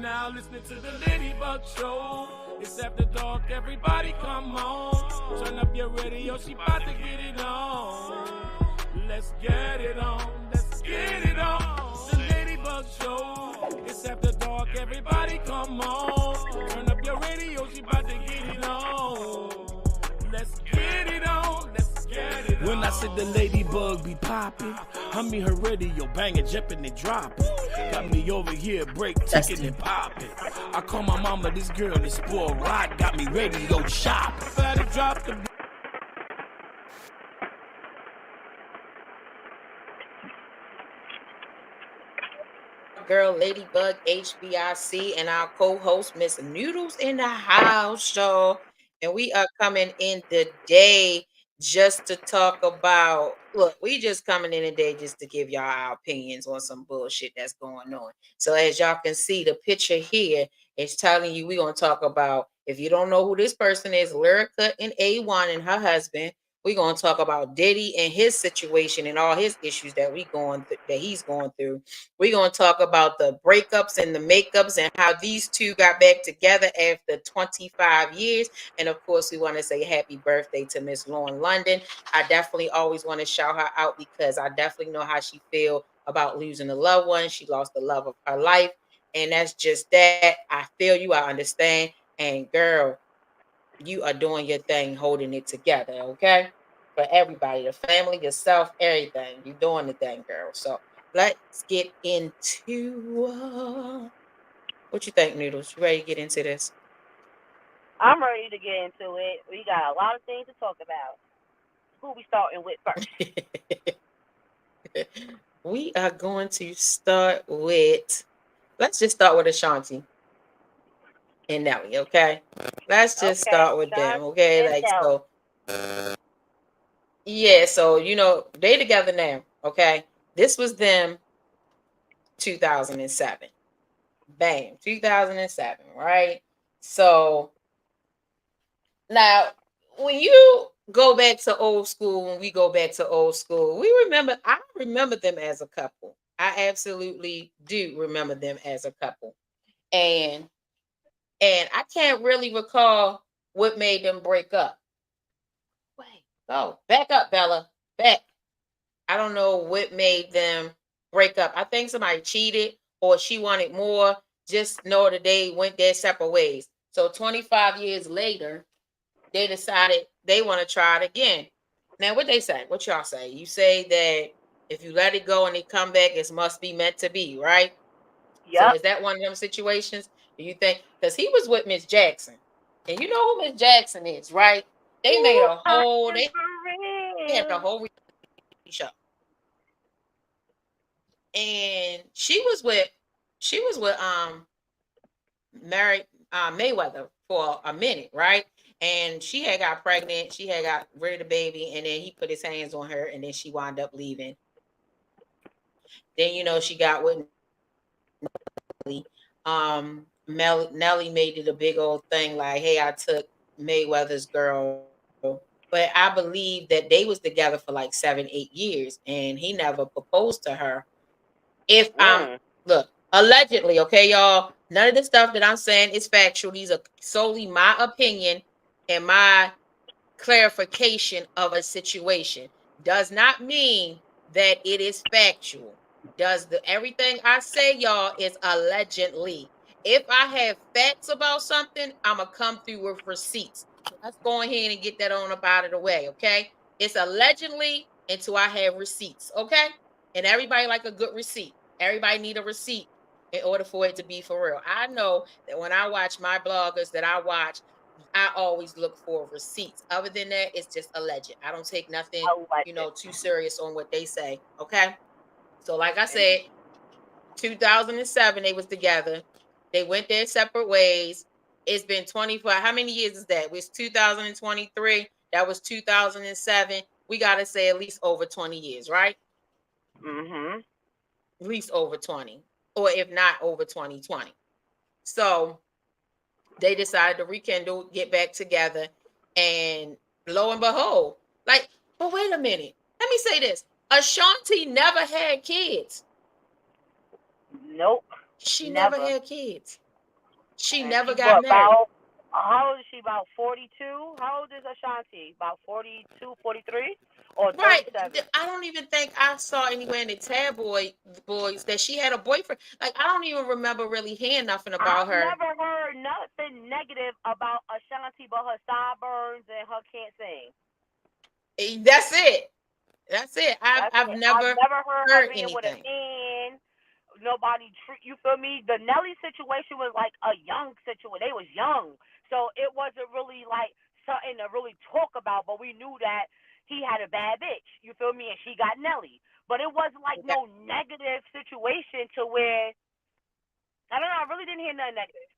Now listening to the Ladybug Show. It's after dark, everybody come home. Turn up your radio, she about to get it on. Let's get it on, let's get it on. The Ladybug Show. It's after dark, everybody come home. Turn up your radio, she about to get it on. Let's get it on, let's get it on. When I said the Ladybug be popping, I mean her radio banging, jumping and dropping. Got me over here break, ticking and popping. I call my mama, this girl is spoiled rock. Got me radio shopping. Better drop the girl Ladybug HBIC and our co-host Miss Noodles in the house, y'all. And we are coming in today just to talk about, look, we just coming in today just to give y'all our opinions on some bullshit that's going on. So as y'all can see, the picture here is telling you we're going to talk about, if you don't know who this person is, Lyrica and A1 and her husband. We're going to talk about Diddy and his situation and all his issues that he's going through. We're going to talk about the breakups and the makeups and how these two got back together after 25 years. And of course, we want to say happy birthday to Miss Lauren London. I definitely always want to shout her out because I definitely know how she feels about losing a loved one. She lost the love of her life. And that's just that. I feel you. I understand. And girl, you are doing your thing, holding it together, okay? For everybody, the family, yourself, everything. You're doing the thing, girl. So let's get into what you think, Noodles? You ready to get into this? I'm ready to get into it. We got a lot of things to talk about. Who we starting with first? We are going to start with, let's just start with Ashanti and Nelly, okay? Let's just start with them, okay? Like, so, yeah, so, you know, they together now, okay? This was them 2007. Bam, 2007, right? So, now, when you go back to old school, when we go back to old school, I remember them as a couple. I absolutely do remember them as a couple. And I can't really recall what made them break up. Wait, go back up, Bella. Back. I don't know what made them break up. I think somebody cheated or she wanted more. Just know that they went their separate ways. So 25 years later, they decided they want to try it again. Now, what they say? What y'all say? You say that if you let it go and it come back, it must be meant to be, right? Yeah. So is that one of them situations? Do you think? Because he was with Miss Jackson, and you know who Miss Jackson is, right? They made a whole. They had a whole show, and she was with Mayweather for a minute, right? And she had got pregnant. She had got rid of the baby, and then he put his hands on her, and then she wound up leaving. Then you know she got with Nelly made it a big old thing like, hey, I took Mayweather's girl. But I believe that they was together for like 7-8 years and he never proposed to her. If look, allegedly, okay, y'all, none of the stuff that I'm saying is factual. These are solely my opinion and my clarification of a situation. Does not mean that it is factual. Everything I say, y'all, is allegedly. If I have facts about something, I'm going to come through with receipts. So let's go ahead and get that on up out of the way, okay? It's allegedly until I have receipts, okay? And everybody like a good receipt. Everybody need a receipt in order for it to be for real. I know that when I watch my bloggers that I watch, I always look for receipts. Other than that, it's just alleged. I don't take nothing, too serious on what they say, okay? So like I said, 2007, they was together. They went their separate ways. It's been 25. How many years is that? It was 2023. That was 2007. We got to say at least over 20 years, right? Mm-hmm. At least over 20. Or if not, over 2020. So they decided to rekindle, get back together. And lo and behold, but wait a minute. Let me say this. Ashanti never had kids. Nope. She never had kids. She And never she got what married. about? How old is she? About 42. How old is Ashanti? About 42, 43, or Right. 37? I don't even think I saw anywhere in the tabloid boys that she had a boyfriend. Like, I don't even remember really hearing nothing about I've her. never heard nothing negative about Ashanti but her sideburns and her can't sing. That's it. That's it. I've That's I've it. I've never never heard her heard being with a anything. man. Nobody treat you feel me. The Nelly situation was like a young situation. They was young, so it wasn't really like something to really talk about. But we knew that he had a bad bitch. You feel me? And she got Nelly. But it wasn't like Yeah. no negative situation to where I don't know. I really didn't hear nothing negative.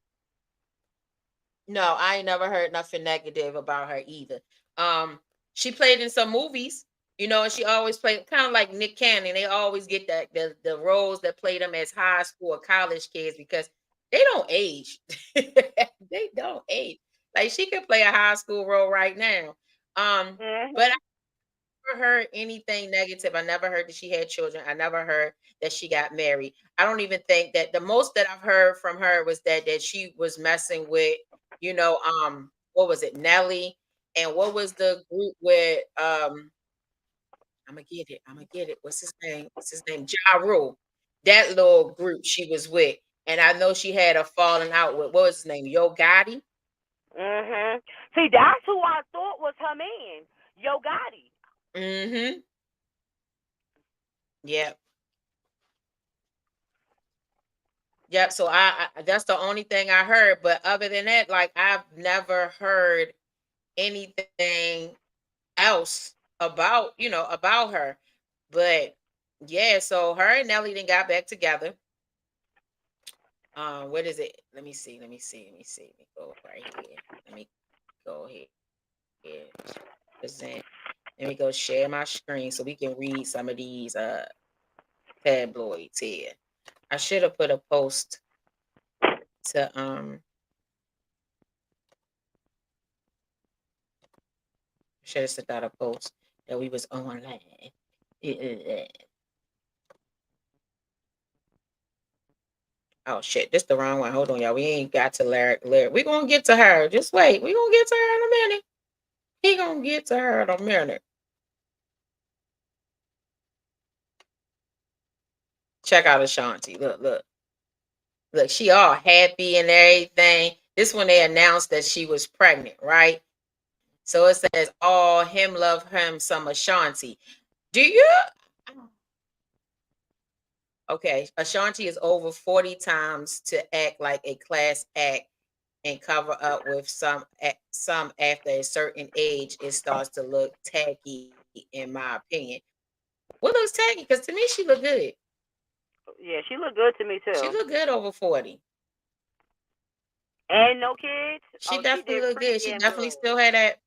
No, I ain't never heard nothing negative about her either. Um, she played in some movies, and she always played kind of like Nick Cannon. They always get that the roles that play them as high school or college kids because they don't age. They don't age. Like she could play a high school role right now. But Mhm. never heard anything negative. I never heard that she had children. I never heard that she got married. I don't even think that the most that I've heard from her was that she was messing with, what was it, Nelly, and what was the group with I'm gonna get it. I'm gonna get it. What's his name? What's his name? Ja Rule. That little group she was with. And I know she had a falling out with what was his name? Yo Gotti. Mhm. See, that's who I thought was her man, Yo Gotti. Mm-hmm. Yep. Yep. So I that's the only thing I heard. But other than that, like I've never heard anything else about her. But yeah, so her and Nelly then got back together. What is it? Let me see. Let me see. Let me see. Let me go right here. Let me go here. Present. Let me go share my screen so we can read some of these tabloids here. I should have put a post to should have sent out a post that we was online. Oh shit, this the wrong one. Hold on, y'all. We ain't got to Lyric. We gonna get to her. Just wait. We gonna get to her in a minute. He gonna get to her in a minute. Check out Ashanti. Look, look, look. She all happy and everything. This when they announced that she was pregnant, right? So it says, "Oh, him love him some Ashanti." Do you? Okay, Ashanti is over 40 times to act like a class act and cover up with some after a certain age. It starts to look tacky, in my opinion. What looks tacky? Because to me, she look good. Yeah, she looked good to me She too. look good over 40. And no kids. She Oh, she definitely did look pretty good. She damn definitely good. still had that.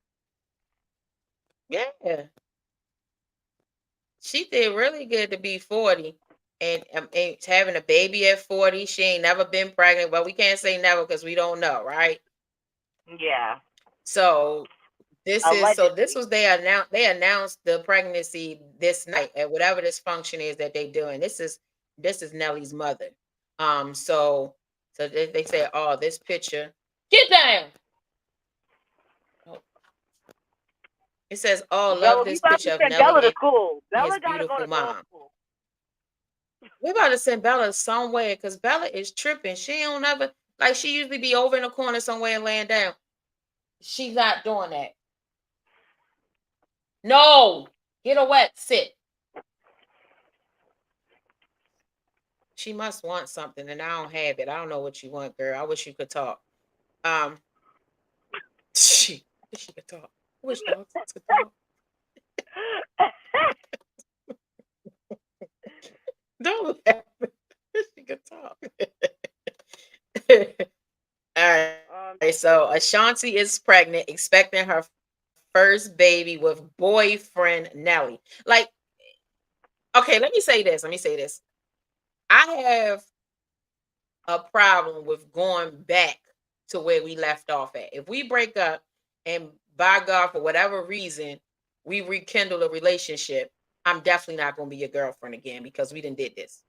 Yeah, she did really good to be 40. And having a baby at 40, she ain't never been pregnant. Well, we can't say never because we don't know, right? Yeah, So this allegedly. was they announced the pregnancy this night at whatever this function is that they doing. This is Nelly's mother. So they said, oh, this picture. Get down. Oh, it says, oh, love Yo, we this about to picture of send Nelly Bella to and school. his Bella gotta go beautiful to girls' mom. school. We about to send Bella somewhere because Bella is tripping. She don't ever like she usually be over in the corner somewhere and laying down. She's not doing that. No, get a wet sit. She must want something, and I don't have it. I don't know what you want, girl. I wish you could talk. Um, she could talk. I wish dogs could talk. Don't laugh. She could talk. All right. So Screaming. Ashanti is pregnant, expecting her first baby with boyfriend Nelly. Like, okay, let me say this. Let me say this. I have a problem with going back to where we left off at. If we break up and by God, for whatever reason, we rekindle a relationship, I'm definitely not going to be your girlfriend again because we didn't did this.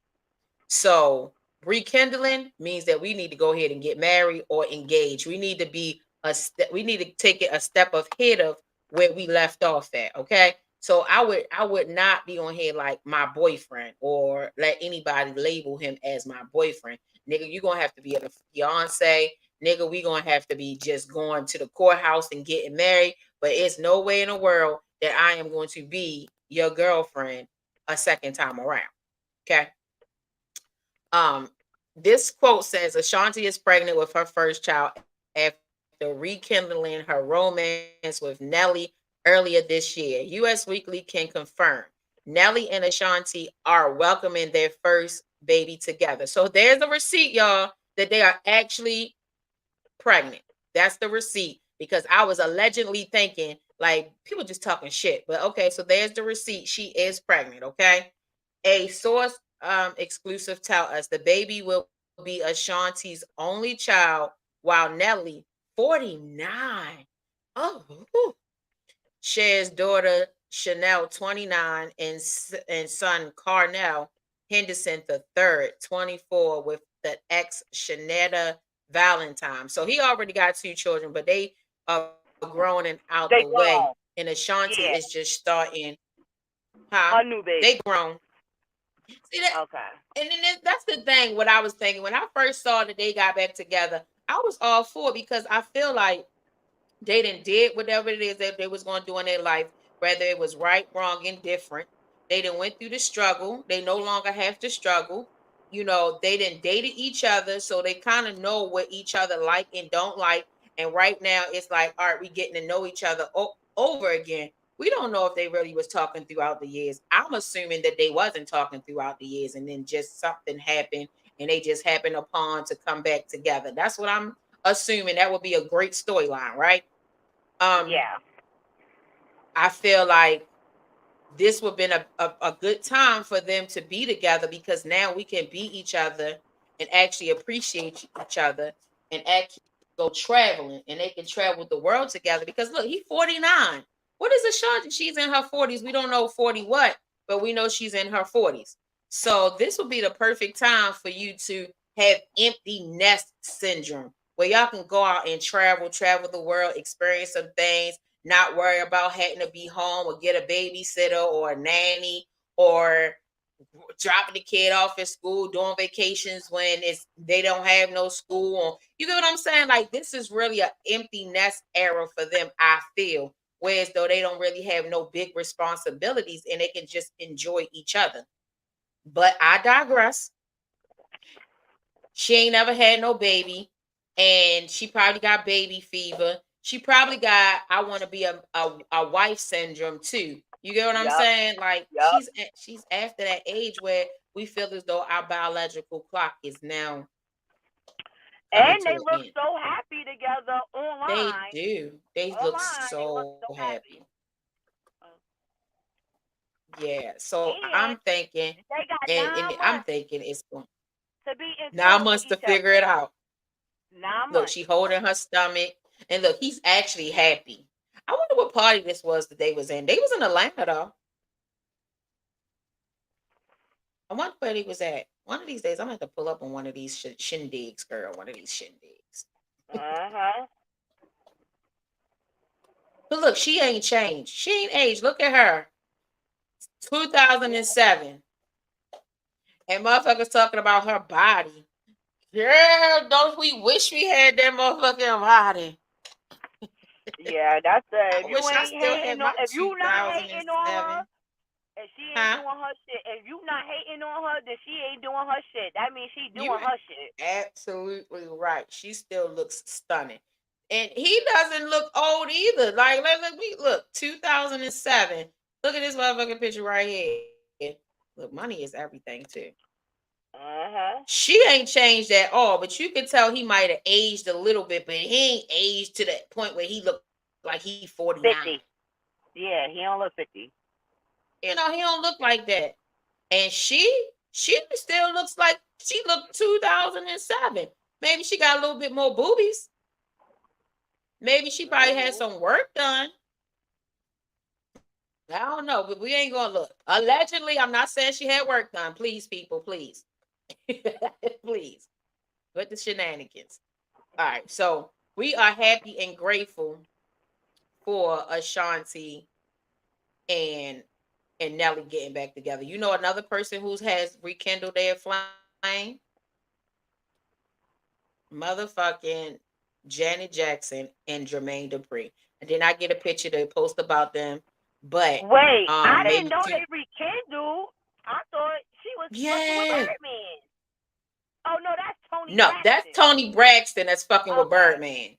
So rekindling means that we need to go ahead and get married or engage. We need to be we need to take it a step ahead of where we left off at. Okay. So I would not be on here like my boyfriend or let anybody label him as my boyfriend. Nigga, you're gonna have to be a fiance. Nigga, we gonna have to be just going to the courthouse and getting married. But it's no way in the world that I am going to be your girlfriend a second time around. Okay. Um, this quote says Ashanti is pregnant with her first child after rekindling her romance with Nelly earlier this year. US Weekly can confirm Nelly and Ashanti are welcoming their first baby together. So there's a receipt, y'all, that they are actually pregnant. That's the receipt because I was allegedly thinking like people just talking shit. But okay, so there's the receipt. She is pregnant, okay? A source exclusive tell us the baby will be Ashanti's only child while Nelly, 49. Oh, shares daughter Chanel, 29, and son Carnell Henderson the third, 24, with the ex Shanetta Valentine. So he already got two children, but they are grown and out the They way. grown. And Ashanti is Yeah. just starting, huh? Her new They baby. grown. See that? Okay. And then that's the thing. What I was thinking when I first saw that they got back together, I was all for it because I feel like they didn't did whatever it is that they was going to do in their life, whether it was right, wrong, indifferent. They didn't went through the struggle. They no longer have to struggle. You know, they didn't dated each other, so they kind of know what each other like and don't like. And right now, it's like, all right, we getting to know each other over again. We don't know if they really was talking throughout the years. I'm assuming that they wasn't talking throughout the years, and then just something happened, and they just happened upon to come back together. That's what I'm assuming. That would be a great storyline, right? Um, Yeah. I feel like this would have been a good time for them to be together because now we can be each other and actually appreciate each other and actually go traveling and they can travel the world together because look, he's 49. What is Ashanti? She's in her 40s. We don't know 40 what, but we know she's in her 40s. So this would be the perfect time for you to have empty nest syndrome where y'all can go out and travel the world, experience some things, not worry about having to be home or get a babysitter or a nanny or dropping the kid off at school, doing vacations when it's they don't have no school. Or, you get what I'm saying? Like this is really an empty nest era for them, I feel. Whereas though they don't really have no big responsibilities and they can just enjoy each other. But I digress. She ain't never had no baby, and she probably got baby fever. She probably got I want to be a wife syndrome too. You get what I'm Yup. saying? Like Yup. she's after that age where we feel as though our biological clock is now coming And they to an look end. so happy together They online. do. They look Online, they look so so happy. happy. Uh, Yeah. So I'm And thinking, they got and 9 I'm months thinking it's going to be in nine tune with months to each other. figure it out. 9 months. Look, she holding her stomach, and look, he's actually happy. I wonder what party this was that they was in. They was in Atlanta though. I wonder where they was at. One of these days, I'm gonna have to pull up on one of these shindigs, girl. One of these shindigs. Uh-huh. But look, she ain't changed. She ain't aged. Look at her. 2007. And motherfuckers talking about her body. Girl, don't we wish we had that motherfucking body? Yeah, that's I if you wish I ain't still had hating on my if you not hating on her, 2007. if she ain't Huh? doing her shit, if you not hating on her, then she ain't doing her shit. That means she You doing her shit. absolutely right. She still looks stunning. And he doesn't look old either. Like, look, 2007. Look at this motherfucking picture right here. Look, money is everything too. Uh-huh. She ain't changed at all, but you can tell he might have aged a little bit, but he ain't aged to that point where he looked like he 49. 50. Yeah, he don't look 50. You know, he don't look like that. And she still looks like she looked 2007. Maybe she got a little bit more boobies. Maybe she probably had Mm-hmm. some work done. I don't know, but we ain't gonna look. Allegedly, I'm not saying she had work done. Please, people, please. Please, with the shenanigans. All right, so we are happy and grateful for Ashanti and Nelly getting back together. You know another person who has rekindled their flame? Motherfucking Janet Jackson and Jermaine Dupri. And then I get a picture to post about them. But Wait, I didn't maybe know two. they rekindled. I thought she was fucking with Yeah. Birdman. Oh no, that's Tony No, that's Braxton. Tony Braxton that's fucking with Okay, Birdman.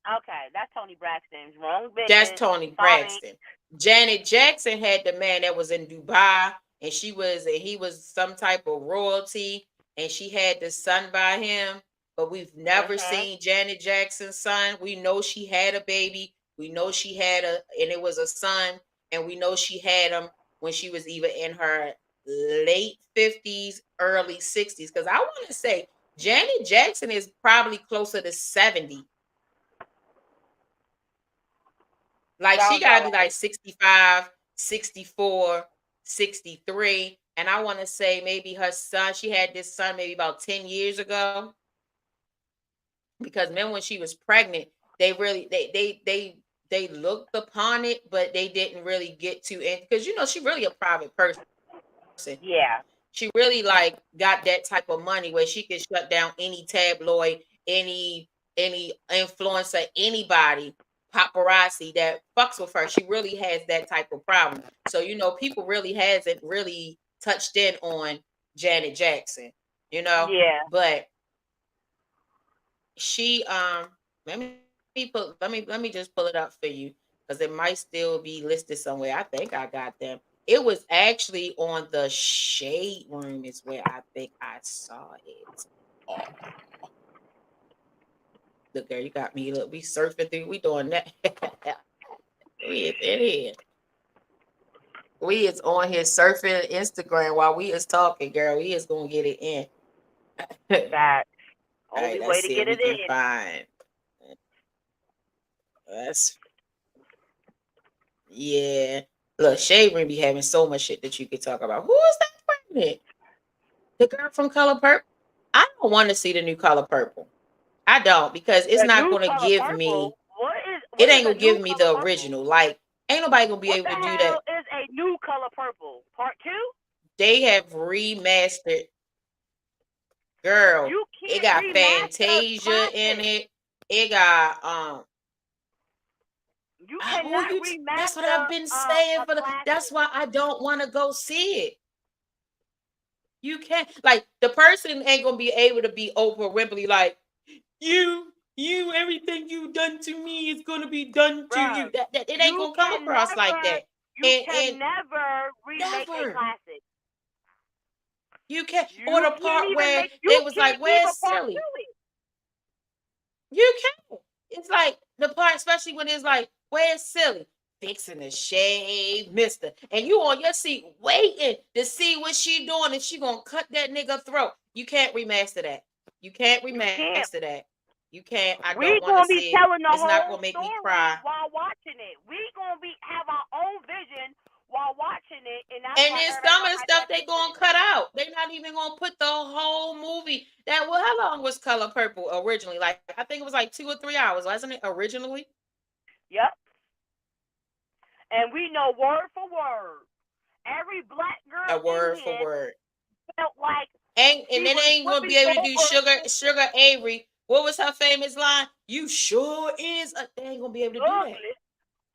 okay, that's Tony Braxton's wrong That's bitches. Tony Sorry. Braxton. Janet Jackson had the man that was in Dubai, and he was some type of royalty, and she had the son by him. But we've never Mhm. seen Janet Jackson's son. We know she had a baby. We know she had and it was a son, and we know she had him when she was either in her late 50s, early 60s. Because I want to say Janet Jackson is probably closer to 70. Like she Sounds gotta be alright. like 65, 64, 63. And I want to say maybe her son, she had this son maybe about 10 years ago. Because remember when she was pregnant, they really they looked upon it, but they didn't really get to it. Because you know, she really a private person. Yeah. She really like got that type of money where she could shut down any tabloid, any influencer, anybody, paparazzi that fucks with her. She really has that type of problem. So you know, people really hasn't really touched in on Janet Jackson, you know. Yeah. But she let me just pull it up for you because it might still be listed somewhere. I think I got them. It was actually on the Shade Room is where I think I saw it. Oh, look, girl, you got me. Look, we surfing through. We doing that. We is in here. We is on here surfing Instagram while we is talking, girl. We is gonna get it in. That All right, only let's way to see if get we it can in. find. Let's Yeah. Look, Shade Room be having so much shit that you could talk about. Who is that pregnant? The girl from Color Purple? I don't want to see the new Color Purple. I don't because it's The not new going to color give purple. me. What It is ain't a gonna new give me color the purple? original. Like, ain't nobody gonna be What able the to do hell that. is a new color purple? Part two? They have remastered. Girl, You it can't got remaster a Fantasia in classic. it. It got You oh, cannot that's what remaster I've been saying a for that's classic. why I don't want to go see it. You can't like the person ain't gonna be able to be Oprah Winfrey like you everything you done to me is gonna be done to you. Bruh, That it ain't gonna come across like that. And you can never remake a never classic. you can't or You the can't part even where make. You they was like, can't "Where's even part Silly?" two it. You can't. It's like the part, especially when it's like, "Where's Silly?" Fixing the shave, Mister, and you on your seat waiting to see what she doing, and she gonna cut that nigga throat. You can't remaster that. You can't You can't. remaster that. You can't. I don't We want to gonna be see it. telling the It's not whole gonna make me story cry. while watching it. We gonna be have our own vision while watching it, and that's And why then everybody some of gonna the have stuff that they gonna vision. cut out. They're not even gonna put the whole movie. That well, how long was Color Purple originally? Like I think it was like 2 or 3 hours, wasn't it? Originally, Yep. And we know word for word. Every black girl a in word for here word. felt like And she then they was ain't gonna flipping be able to do over. Sugar Avery. What was her famous line? You sure is. They ain't gonna be able to do that. Ugly.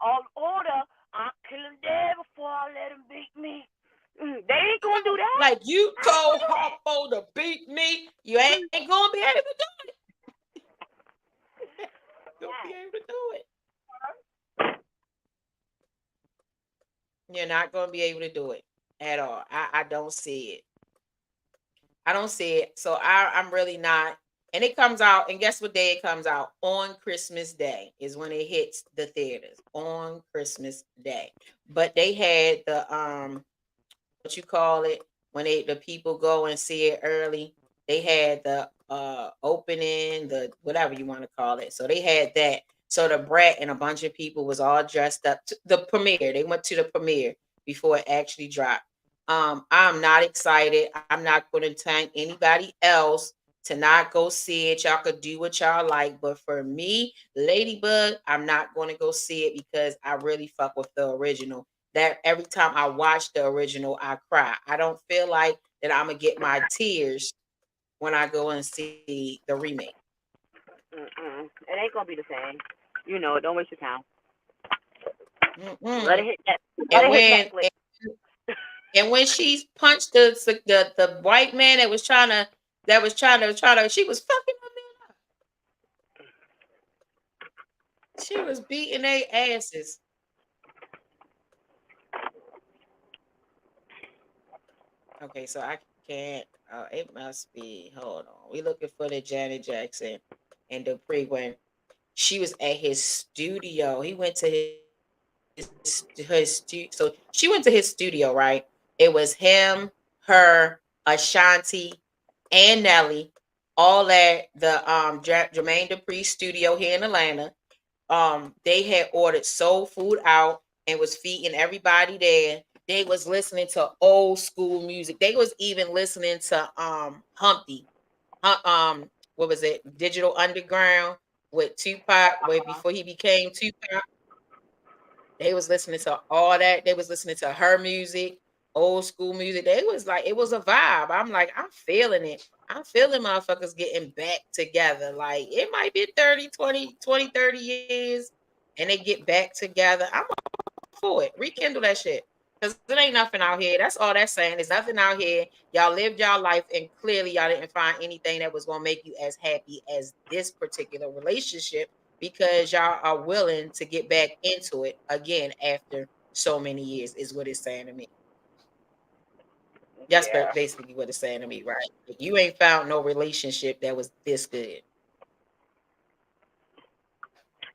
On order, I'll kill him dead before I let him beat me. They ain't gonna do Right. that. Like you I ain't told gonna do that. Harpo to beat me. You ain't gonna be able to do it. Gonna be able to do it. You're not gonna be able to do it at all. I don't see it. I don't see it. So I'm really not. And it comes out, and guess what day it comes out? On Christmas Day is when it hits the theaters. On Christmas Day. But they had the what you call it when the people go and see it early. They had the opening, the whatever you want to call it. So they had that. So the brat and a bunch of people was all dressed up. The premiere. They went to the premiere before it actually dropped. I'm not excited. I'm not going to thank anybody else to not go see it. Y'all could do what y'all like, but for me, Ladybug, I'm not going to go see it because I really fuck with the original. That every time I watch the original, I cry. I don't feel like that I'm gonna get my tears when I go and see the remake. It ain't gonna be the same. You know, don't waste your time. Let Mm-mm. it hit that. Let And it hit when Netflix. and when she punched the white man that was trying to she was fucking them up. She was beating their asses. Okay, so I can't. It must be. Hold on. We looking for the Janet Jackson and Dupree when she was at his studio. He went to his studio. So she went to his studio, right? It was him, her, Ashanti, and Nelly, all at the Jermaine Dupri studio here in Atlanta. They had ordered soul food out and was feeding everybody there. They was listening to old school music. They was even listening to Humpty. What was it? Digital Underground with Tupac, way before he became Tupac. They was listening to all that. They was listening to her music, old school music. They was like, it was a vibe. I'm like, I'm feeling it. I'm feeling motherfuckers getting back together. Like it might be 30, 20, 30 years and they get back together. I'm for it. Rekindle that shit. Because it ain't nothing out here. That's all that's saying. There's nothing out here. Y'all lived y'all life and clearly y'all didn't find anything that was going to make you as happy as this particular relationship because y'all are willing to get back into it again after so many years, is what it's saying to me. That's Yeah, basically what it's saying to me, right? Like, you ain't found no relationship that was this good.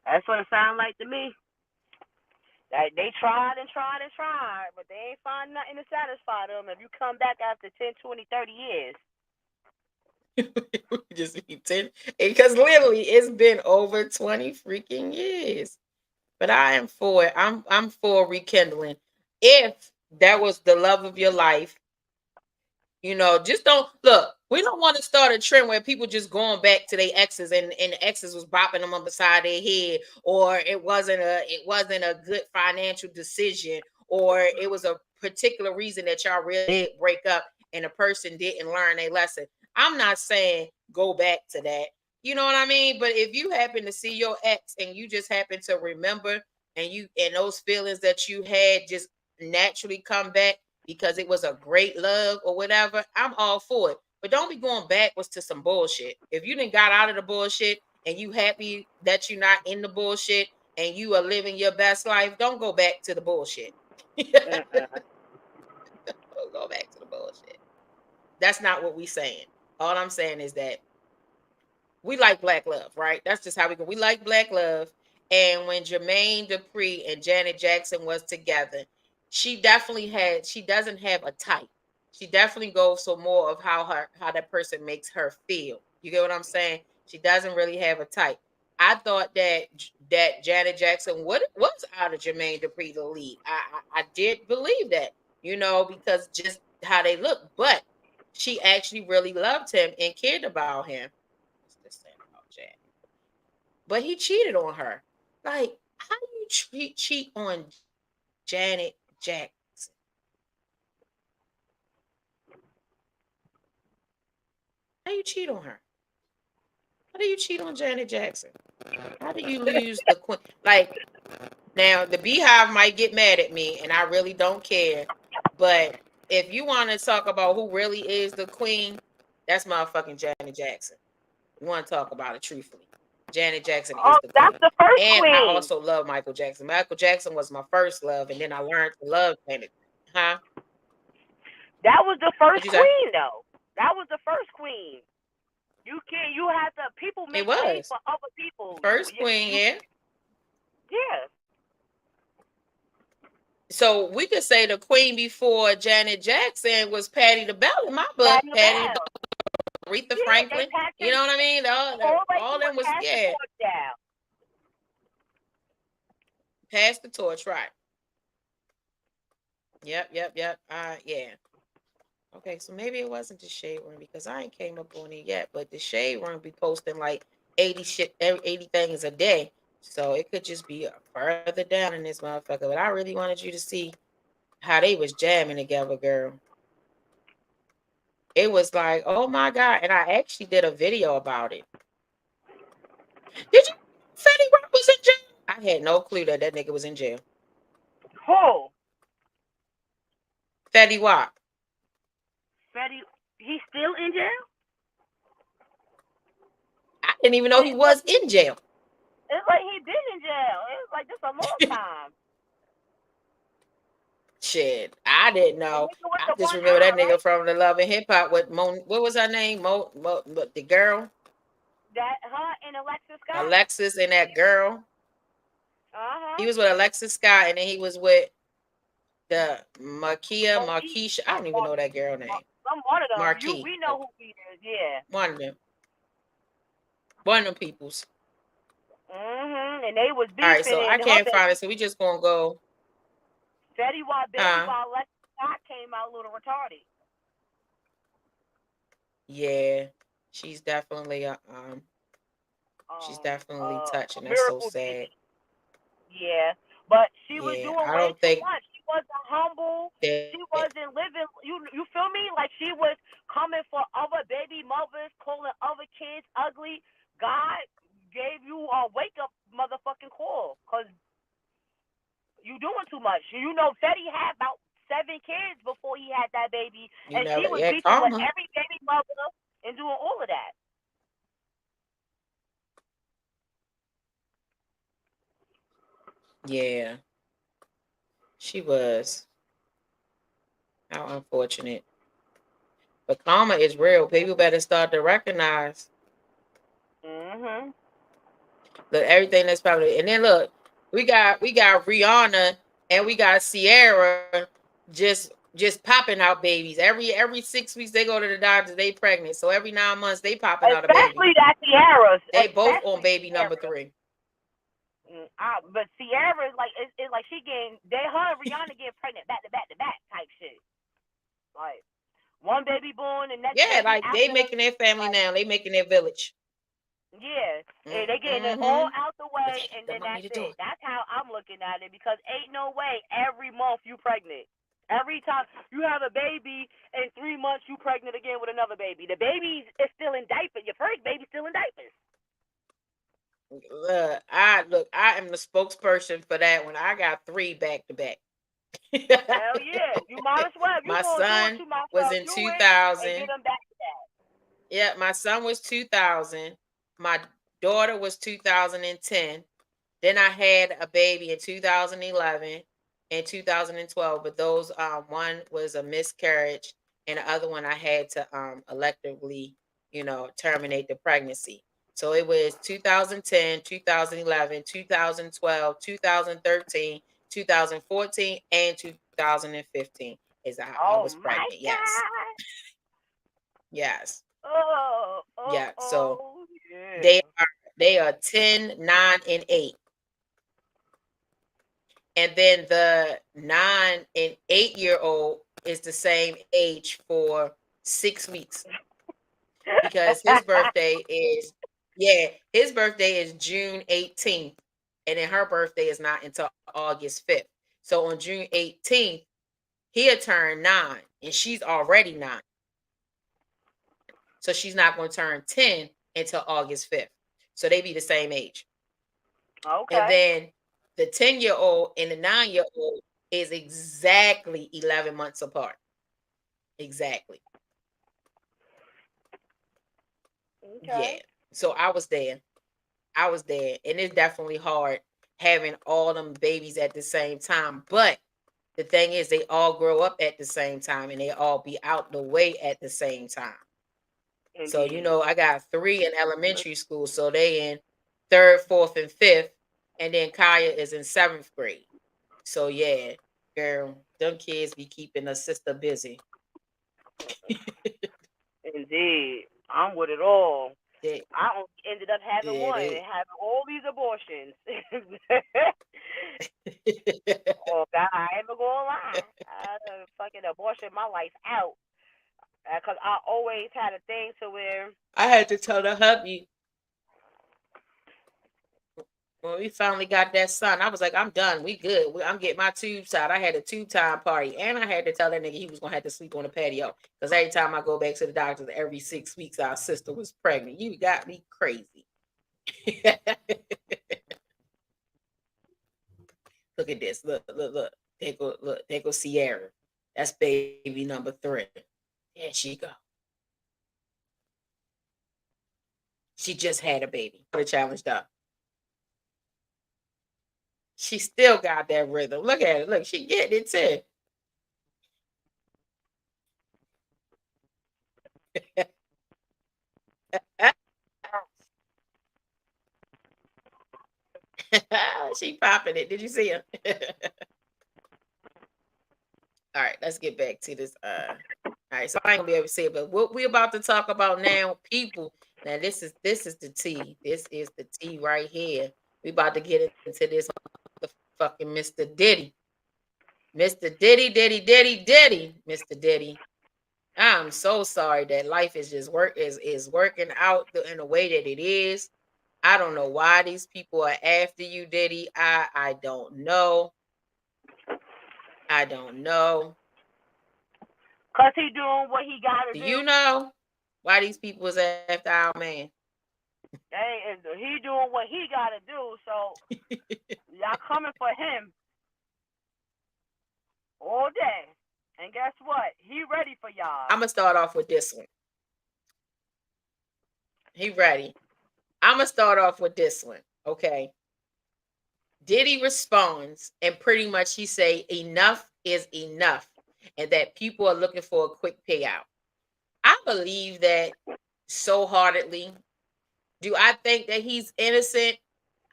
that's what it sounds like to me. Like they tried and tried and tried, but they ain't find nothing to satisfy them. If you come back after 10, 20, 30 years, Just be 10 because literally it's been over 20 freaking years. But I am for it. I'm for rekindling. If that was the love of your life, just don't look. We don't want to start a trend where people just going back to their exes and the exes was bopping them on beside their head, or it wasn't a good financial decision, or it was a particular reason that y'all really did break up and the person didn't learn a lesson. I'm not saying go back to that. You know what I mean? But if you happen to see your ex and you just happen to remember and those feelings that you had just naturally come back because it was a great love or whatever, I'm all for it. But don't be going backwards to some bullshit. If you didn't got out of the bullshit and you happy that you're not in the bullshit and you are living your best life, don't go back to the bullshit. Don't go back to the bullshit. That's not what we saying. All I'm saying is that we like black love, right? That's just how we go. We like black love. And when Jermaine Dupri and Janet Jackson was together, she doesn't have a type. She definitely goes for more of how that person makes her feel. You get what I'm saying? She doesn't really have a type. I thought that Janet Jackson was out of Jermaine Dupri the lead. I did believe that, because just how they look, but she actually really loved him and cared about him. What's this saying about Janet? But he cheated on her. Like, how do you cheat on Janet Jackson? How do you cheat on her? How do you cheat on Janet Jackson? How do you lose the queen? Like, now the Beehive might get mad at me, and I really don't care. But if you want to talk about who really is the queen, that's motherfucking Janet Jackson. You want to talk about it truthfully. Janet Jackson is oh, the that's queen. the first And I queen. also love Michael Jackson. Michael Jackson was my first love, and then I learned to love Janet. Huh? That was the first What'd you say? queen, though. That was the first queen. You can't. You have to. People It make space was for other people. first queen, yeah. Yeah. So we could say the queen before Janet Jackson was Patti LaBelle in my book. Patty Patti LaBelle. LaBelle, Aretha Yeah, they Franklin. passed You them know what I mean? all the way All through them and was, passed the yeah, torch down. pass the torch, right? Yep. Yeah. Okay, so maybe it wasn't the shade room because I ain't came up on it yet, but the shade room be posting like 80 things a day. So it could just be further down in this motherfucker. But I really wanted you to see how they was jamming together, girl. It was like, oh my God. And I actually did a video about it. Did you Fetty Wap was in jail? I had no clue that that nigga was in jail. Who? Fetty Wap. Fetty, he's still in jail? I didn't even know he was in jail. It's like he been in jail. It's like this a long time. Shit, I didn't The know. nigga with I the just one remember that eye, nigga right? from the Love and Hip Hop with what was her name? The girl, That her and Alexis Scott. Alexis, and that girl. Uh-huh. He was with Alexis Scott, and then he was with the Monisha. Marquisha. I don't even know that girl name. Some one of them. Marquis. We know who he is. Yeah. One of them. One of them peoples. And they was All right, beefing, so I and her can't find it, so we just gonna go. Fetty Wap baby by Alexis Scott came out a little retarded. Yeah, she's definitely she's definitely A touching. That's so miracle sad. baby. Yeah. But she was Yeah, doing I way don't too think much. She wasn't humble. that. She wasn't living. You feel me? Like she was coming for other baby mothers, calling other kids ugly. God gave you a wake up motherfucking call, cause you doing too much. You know, Fetty had about 7 kids before he had that baby, You and she never, was yeah, beefing with karma. every baby mother and doing all of that. Yeah, she was. How unfortunate. But karma is real. People better start to recognize Mhm. that everything that's probably. And then look, we got Rihanna and we got Sierra just popping out babies. Every 6 weeks they go to the doctor, they pregnant. So every 9 months they popping out a baby. Especially that Sierra, They both on especially baby number Sierra. 3. But Sierra is like it's like she getting her and Rihanna getting pregnant back to back to back type shit. Like one baby born, the next Yeah, baby like they after. making their family Like now. They making their village. yeah, and they getting it all Mm-hmm. out the But way, they need and the then money that's to do it. it. That's how I'm looking at it because ain't no way every month you pregnant. Every time you have a baby, in 3 months you pregnant again with another baby. The baby is still in diapers. Your first baby's still in diapers. I am the spokesperson for that one. I got 3 back to back. Hell yeah. You might as well. If you My gonna do it, son you might as was well in do it and get 2000. them back to that. Yeah, my son was 2000. My daughter was 2010. Then I had a baby in 2011 and 2012, but those one was a miscarriage and the other one I had to electively, terminate the pregnancy. So it was 2010, 2011, 2012, 2013, 2014, and 2015 is I Oh was my pregnant. Yes. God. Yes. Oh, Yeah. So yeah. they are they are 10, 9, and 8. And then the 9 and 8-year-old is the same age for 6 weeks because his birthday is June 18th, and then her birthday is not until August 5th. So on June 18th, he'll turn 9, and she's already 9. So she's not going to turn 10 until August 5th. So they be the same age. And Okay. then the 10-year-old and the 9-year-old is exactly 11 months apart. Exactly. Okay. Yeah. So I was there. I was there. And it's definitely hard having all them babies at the same time. But the thing is, they all grow up at the same time and they all be out the way at the same time. So, Indeed. I got 3 in elementary school. So they in third, fourth, and fifth. And then Kaya is in 7th grade. So yeah, girl, them kids be keeping a sister busy. Indeed. I'm with it all. They, I ended up having yeah, one they, and having all these abortions. Oh God, I ain't even gonna lie. I done fucking abortion my life out. Cause I always had a thing to where I had to tell the hubby when we finally got that son. I was like, I'm done. We good. I'm getting my tubes out. I had a tube time party, and I had to tell that nigga he was gonna have to sleep on the patio because every time I go back to the doctor, every 6 weeks, our sister was pregnant. You got me crazy. Look at this. Look. There go Sierra. That's baby number 3. There she go. She just had a baby. The challenge done. She still got that rhythm. Look at it. Look, she getting it too. She popping it. Did you see her? All right, let's get back to this. All right, so I ain't gonna be able to say it, but what we about to talk about now, people. Now this is the tea. This is the tea right here. We about to get into this fucking Mr. Diddy. Mr. Diddy, Mr. Diddy. I'm so sorry that life is just working out in the way that it is. I don't know why these people are after you, Diddy. I don't know. I don't know. cause he doing what he gotta Do do. you know why these people is after our man? Hey, he doing what he gotta do, so y'all coming for him all day. And guess what? He ready for y'all. I'm gonna start off with this one. He ready. I'm gonna start off with this one. Okay. Diddy responds, and pretty much he say enough is enough, and that people are looking for a quick payout. I believe that so heartedly. Do I think that he's innocent?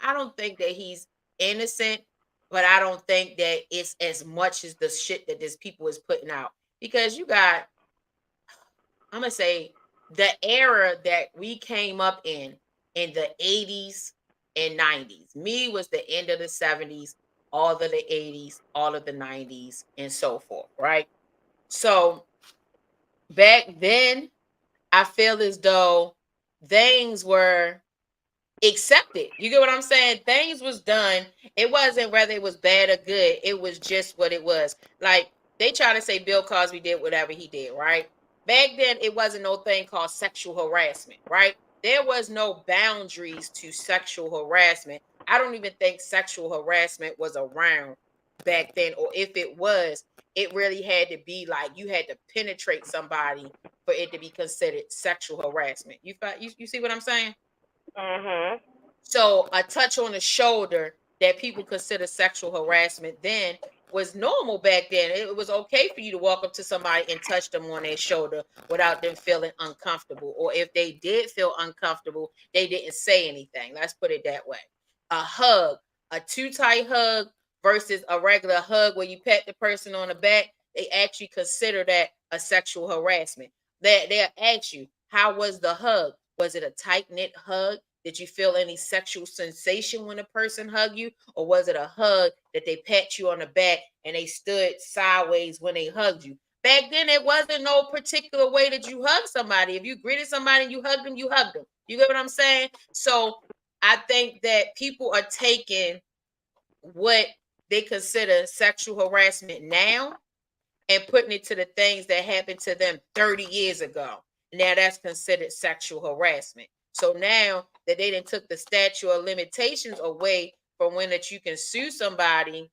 I don't think that he's innocent, but I don't think that it's as much as the shit that this people is putting out. Because you got, I'm gonna say, the era that we came up in the 80s and 90s. Me was the end of the 70s, all of the 80s, all of the 90s, and so forth, right? So back then, I feel as though things were accepted. You get what I'm saying? Things was done. It wasn't whether it was bad or good. It was just what it was. Like they try to say Bill Cosby did whatever he did, right? Back then, it wasn't no thing called sexual harassment, right? There was no boundaries to sexual harassment. I don't even think sexual harassment was around back then, or if it was, it really had to be like you had to penetrate somebody for it to be considered sexual harassment. You see what I'm saying? Mhm. So a touch on the shoulder that people consider sexual harassment then was normal back then. It was okay for you to walk up to somebody and touch them on their shoulder without them feeling uncomfortable. Or if they did feel uncomfortable, they didn't say anything. Let's put it that way. A hug, a too tight hug versus a regular hug where you pat the person on the back, they actually consider that a sexual harassment. They'll ask you, how was the hug? Was it a tight knit hug? Did you feel any sexual sensation when a person hugged you? Or was it a hug that they pat you on the back and they stood sideways when they hugged you? Back then, it wasn't no particular way that you hug somebody. If you greeted somebody and you hugged them, you hugged them. You get what I'm saying? So I think that people are taking what they consider sexual harassment now and putting it to the things that happened to them 30 years ago. Now that's considered sexual harassment. So now that they done took the statute of limitations away from when that you can sue somebody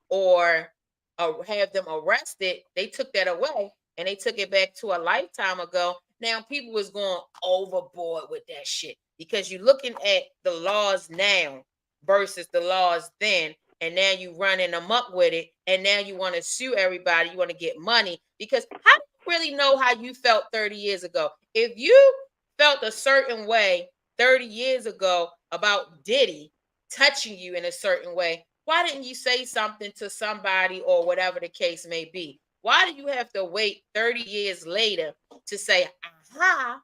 or have them arrested, they took that away and they took it back to a lifetime ago. Now people was going overboard with that shit because you're looking at the laws now versus the laws then, and now you running amok with it, and now you want to sue everybody. You want to get money because how do you really know how you felt 30 years ago? If you felt a certain way 30 years ago about Diddy touching you in a certain way, why didn't you say something to somebody or whatever the case may be? Why do you have to wait 30 years later to say, aha,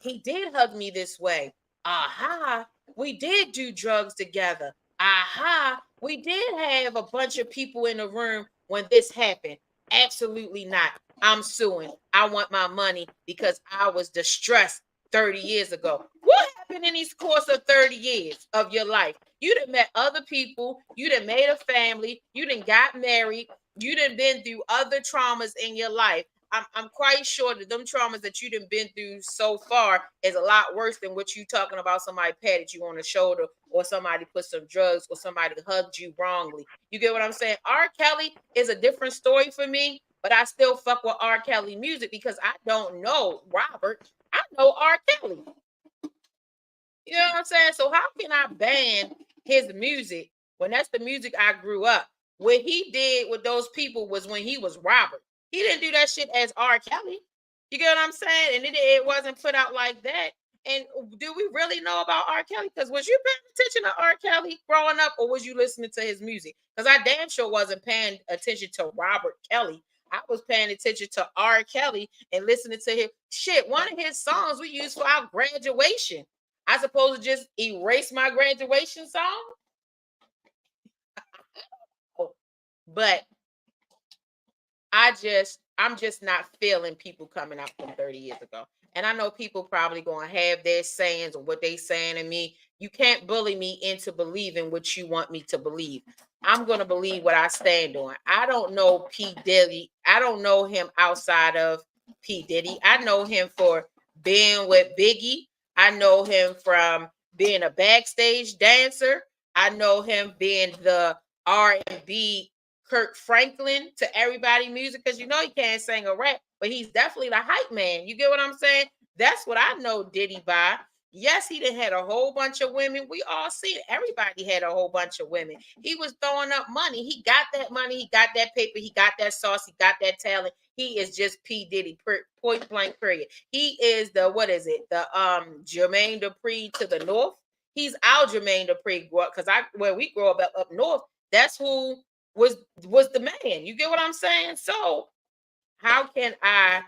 he did hug me this way. Aha, we did do drugs together. aha, we did have a bunch of people in the room when this happened. Absolutely not. I'm suing. I want my money because I was distressed 30 years ago. What happened in these course of 30 years of your life? You done met other people. You done made a family. You done got married. You done been through other traumas in your life. I'm quite sure that them traumas that you done been through so far is a lot worse than what you talking about somebody patted you on the shoulder or somebody put some drugs or somebody hugged you wrongly. You get what I'm saying? R. Kelly is a different story for me, but I still fuck with R. Kelly music because I don't know Robert. I know R. Kelly. You know what I'm saying? So how can I ban his music when that's the music I grew up? What he did with those people was when he was Robert. He didn't do that shit as R. Kelly. You get what I'm saying? And it wasn't put out like that. And do we really know about R. Kelly? Because was you paying attention to R. Kelly growing up, or was you listening to his music? Because I damn sure wasn't paying attention to Robert Kelly. I was paying attention to R. Kelly and listening to his shit. One of his songs we used for our graduation. I supposed to just erase my graduation song? Oh, but I'm just not feeling people coming out from 30 years ago. And I know people probably gonna have their sayings or what they saying to me. You can't bully me into believing what you want me to believe. I'm gonna believe what I stand on. I don't know P. Diddy. I don't know him outside of P. Diddy. I know him for being with Biggie. I know him from being a backstage dancer. I know him being the R&B Kirk Franklin to everybody music, because you know he can't sing a rap, but he's definitely the hype man. You get what I'm saying? That's what I know Diddy by. Yes, he done had a whole bunch of women. We all see it. Everybody had a whole bunch of women. He was throwing up money. He got that money. He got that paper. He got that sauce. He got that talent. He is just P. Diddy, point blank period. He is the, what is it? The Jermaine Dupri to the north. He's our Jermaine Dupri, because where we grow up north, that's who was the man. You get what I'm saying? So how can I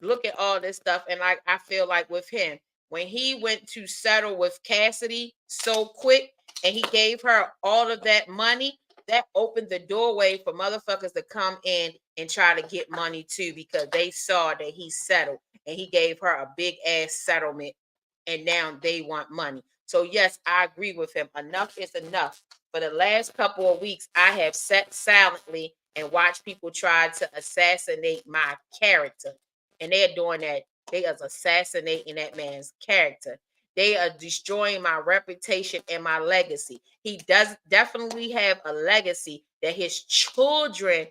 look at all this stuff and I feel like with him, when he went to settle with Cassidy so quick and he gave her all of that money, that opened the doorway for motherfuckers to come in and try to get money too, because they saw that he settled and he gave her a big ass settlement and now they want money. So yes, I agree with him. Enough is enough. For the last couple of weeks, I have sat silently and watched people try to assassinate my character. And they're doing that. They are assassinating that man's character. They are destroying my reputation and my legacy. He does definitely have a legacy that his children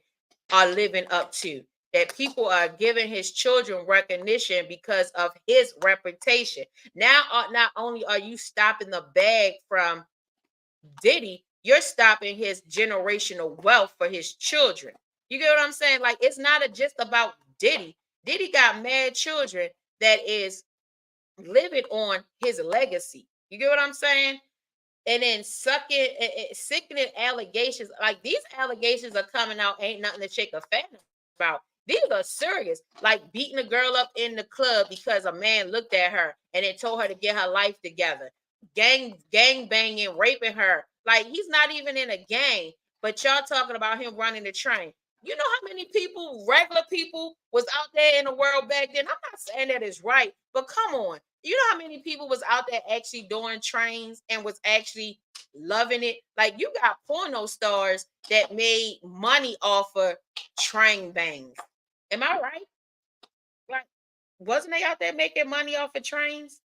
are living up to, that people are giving his children recognition because of his reputation. Now, not only are you stopping the bag from Diddy, you're stopping his generational wealth for his children. You get what I'm saying? Like, it's not just about Diddy. Diddy got mad children that is living on his legacy. You get what I'm saying? And then sickening allegations. Like, these allegations are coming out, ain't nothing to shake a fan about. These are serious. Like beating a girl up in the club because a man looked at her and then told her to get her life together. Gang banging, raping her. Like, he's not even in a gang, but y'all talking about him running the train. You know how many people, regular people, was out there in the world back then? I'm not saying that is right, but come on. You know how many people was out there actually doing trains and was actually loving it? Like, you got porno stars that made money off of train bangs. Am I right? Like, wasn't they out there making money off of trains?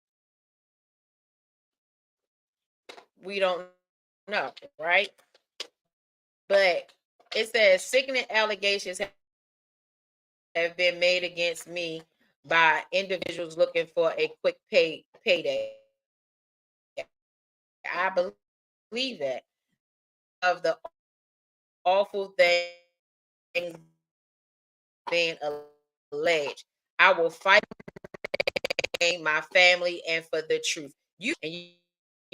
We don't know, right? But it says sickening allegations have been made against me by individuals looking for a quick payday. I believe that. Of the awful things being alleged, I will fight my family and for the truth. You're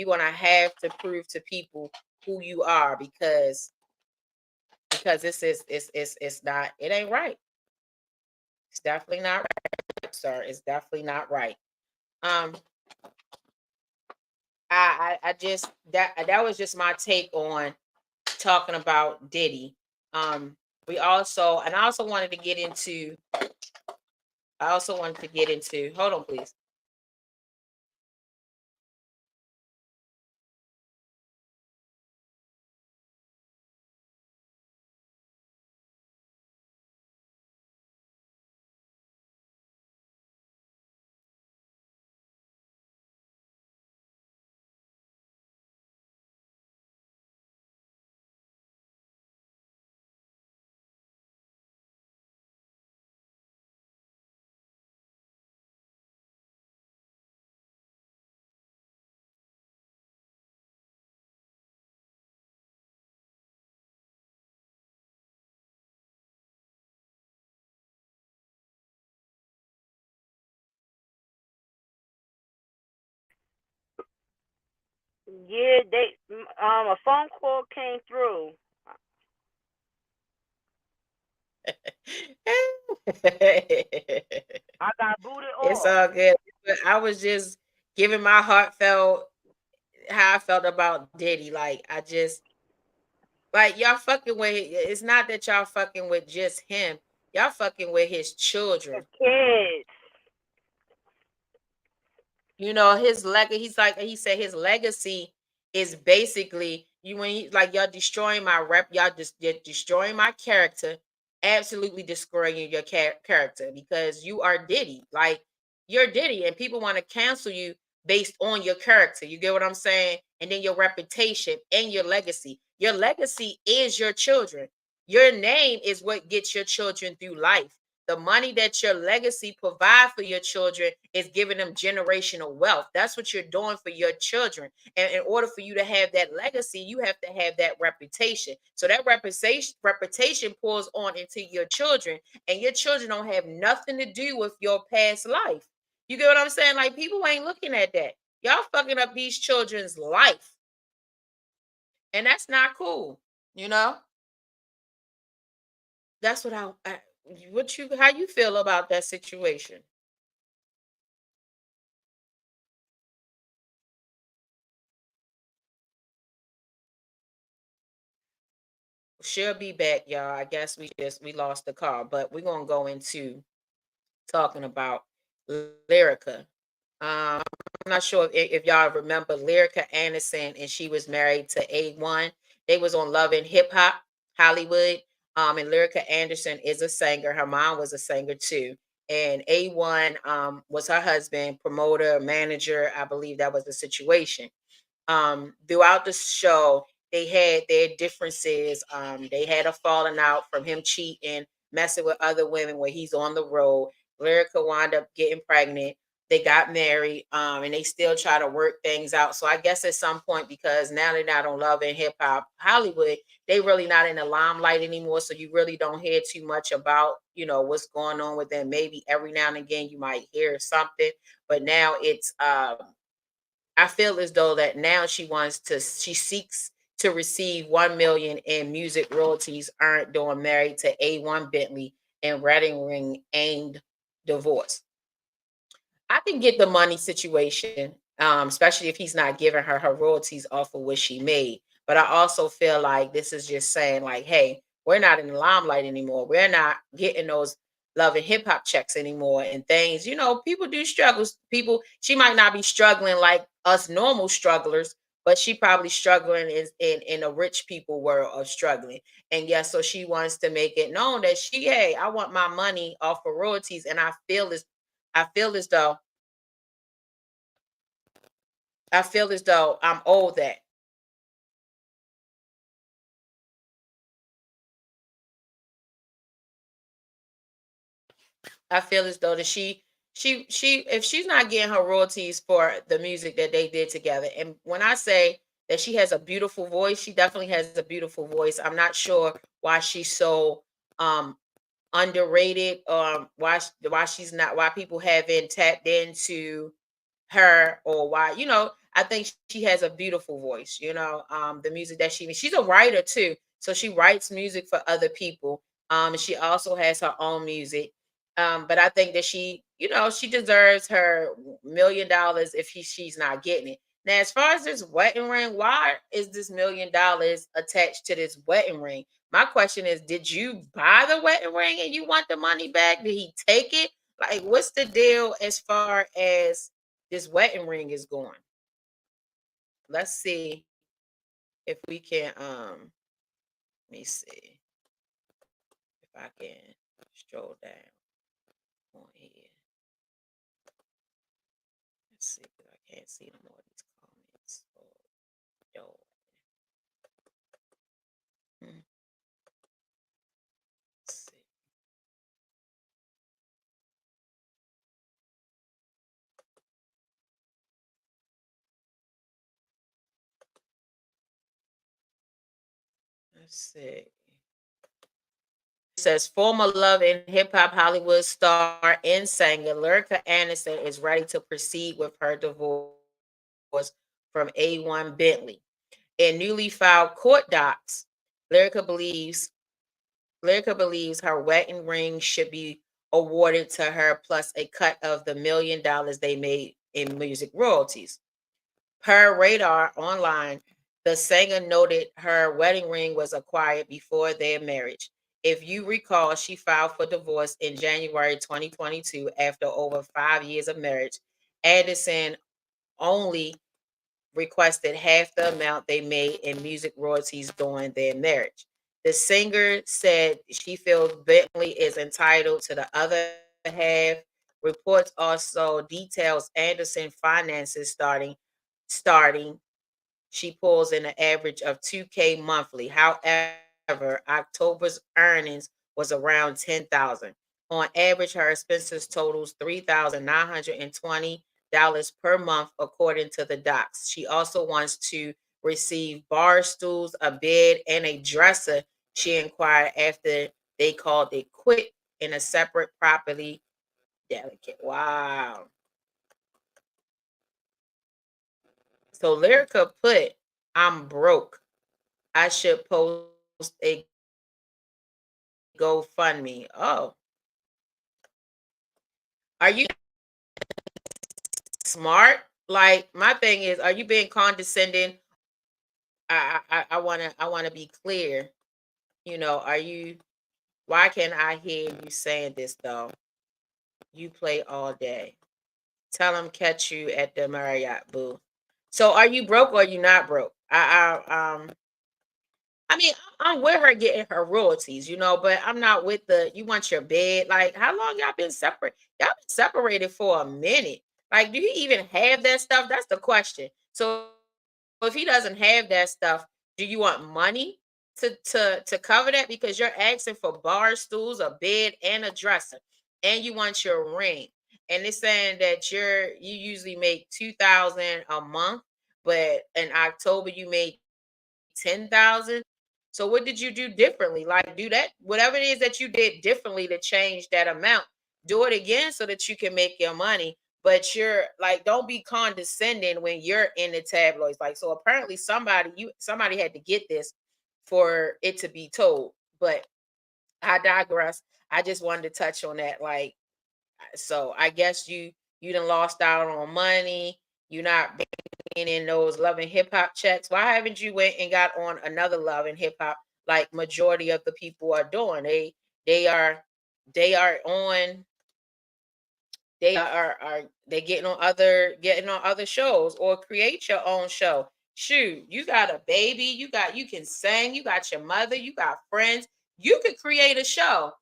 gonna have to prove to people who you are, because it's not, it ain't right. It's definitely not right, sir. It's definitely not right. Um, I just that was just my take on talking about Diddy. We also and I also wanted to get into. I also wanted to get into. Hold on, please. Yeah, they a phone call came through. I got booted It's off. all good. But I was just giving my heartfelt how I felt about Diddy. Like I just like y'all fucking with. It's not that y'all fucking with just him. Y'all fucking with his The children. kids. You know, his legacy. He's like he said, his legacy is basically you when he like y'all destroying my rep. Y'all just you're destroying my character. Absolutely destroying your character because you are Diddy. Like you're Diddy, and people want to cancel you based on your character. You get what I'm saying? And then your reputation and your legacy. Your legacy is your children. Your name is what gets your children through life. The money that your legacy provide for your children is giving them generational wealth. That's what you're doing for your children. And in order for you to have that legacy, you have to have that reputation. So that reputation pulls on into your children, and your children don't have nothing to do with your past life. You get what I'm saying? Like people ain't looking at that. Y'all fucking up these children's life. And that's not cool, you know? That's what I what you how you feel about that situation? She'll be back, y'all. I guess we lost the call, but we're gonna go into talking about Lyrica. I'm not sure if y'all remember Lyrica Anderson, and she was married to A1. They was on Love and Hip Hop Hollywood. And Lyrica Anderson is a singer. Her mom was a singer too. And A1 was her husband, promoter, manager. I believe that was the situation. Throughout the show, they had their differences. They had a falling out from him cheating, messing with other women when he's on the road. Lyrica wound up getting pregnant. They got married, and they still try to work things out. So I guess at some point, because now they're not on Love and Hip Hop Hollywood, they really not in the limelight anymore. So you really don't hear too much about, what's going on with them. Maybe every now and again you might hear something, but now it's I feel as though that now she seeks to receive 1 million in music royalties earned during married to A1 Bentley and wedding ring aimed divorce. I can get the money situation, especially if he's not giving her royalties off of what she made. But I also feel like this is just saying, like, hey, we're not in the limelight anymore. We're not getting those love and hip hop checks anymore and things. People do struggles. People, she might not be struggling like us normal strugglers, but she probably struggling in a rich people world of struggling. And yes, so she wants to make it known that hey, I want my money off of royalties, and I feel as though I'm owed that. I feel as though that she if she's not getting her royalties for the music that they did together, and when I say that she has a beautiful voice, she definitely has a beautiful voice. I'm not sure why she's so um underrated, why she's not, why people haven't tapped into her, or why, I think she has a beautiful voice. The music that she's a writer too, so she writes music for other people. And she also has her own music. But I think that she deserves her $1 million if she's not getting it. Now, as far as this wedding ring, why is this $1,000,000 attached to this wedding ring? My question is, did you buy the wedding ring and you want the money back? Did he take it? Like, what's the deal as far as this wedding ring is going? Let's see if we can let me see if I can stroll down on here. Let's see, because I can't see no more of these comments. Oh, yo. Let's see. Let's see. It says former Love and Hip Hop Hollywood star and singer Lyrica Anderson is ready to proceed with her divorce from A1 Bentley. In newly filed court docs, Lyrica believes Lyrica believes her wedding ring should be awarded to her plus a cut of the $1,000,000 they made in music royalties. Per Radar Online, the singer noted her wedding ring was acquired before their marriage. If you recall, she filed for divorce in January 2022 after over 5 years of marriage. Anderson only requested half the amount they made in music royalties during their marriage. The singer said she feels Bentley is entitled to the other half. Reports also details Anderson finances starting she pulls in an average of 2K monthly. However, October's earnings was around 10,000. On average, her expenses totals $3,920 per month, according to the docs. She also wants to receive bar stools, a bed, and a dresser. She inquired after they called it quit in a separate property delicate. Wow. So Lyrica put, I'm broke. I should post a GoFundMe. Oh, are you smart? Like my thing is, are you being condescending? I wanna be clear. Are you? Why can't I hear you saying this though? You play all day. Tell them catch you at the Marriott booth. So are you broke or are you not broke? I mean, I'm with her getting her royalties, but I'm not with you want your bed. Like, how long y'all been separate? Y'all been separated for a minute. Like, do you even have that stuff? That's the question. So if he doesn't have that stuff, do you want money to cover that? Because you're asking for bar stools, a bed, and a dresser, and you want your ring. And it's saying that you usually make 2,000 a month, but in October you made 10,000. So what did you do differently? Like do that, whatever it is that you did differently to change that amount, do it again so that you can make your money. But you're like, don't be condescending when you're in the tabloids. Like, so apparently somebody had to get this for it to be told. But I digress. I just wanted to touch on that. Like, so I guess you done lost out on money. You're not being in those Love and Hip Hop checks. Why haven't you went and got on another Love and Hip Hop like majority of the people are doing? They are they are on they getting on other shows, or create your own show. Shoot, you got a baby, you can sing, you got your mother, you got friends. You could create a show.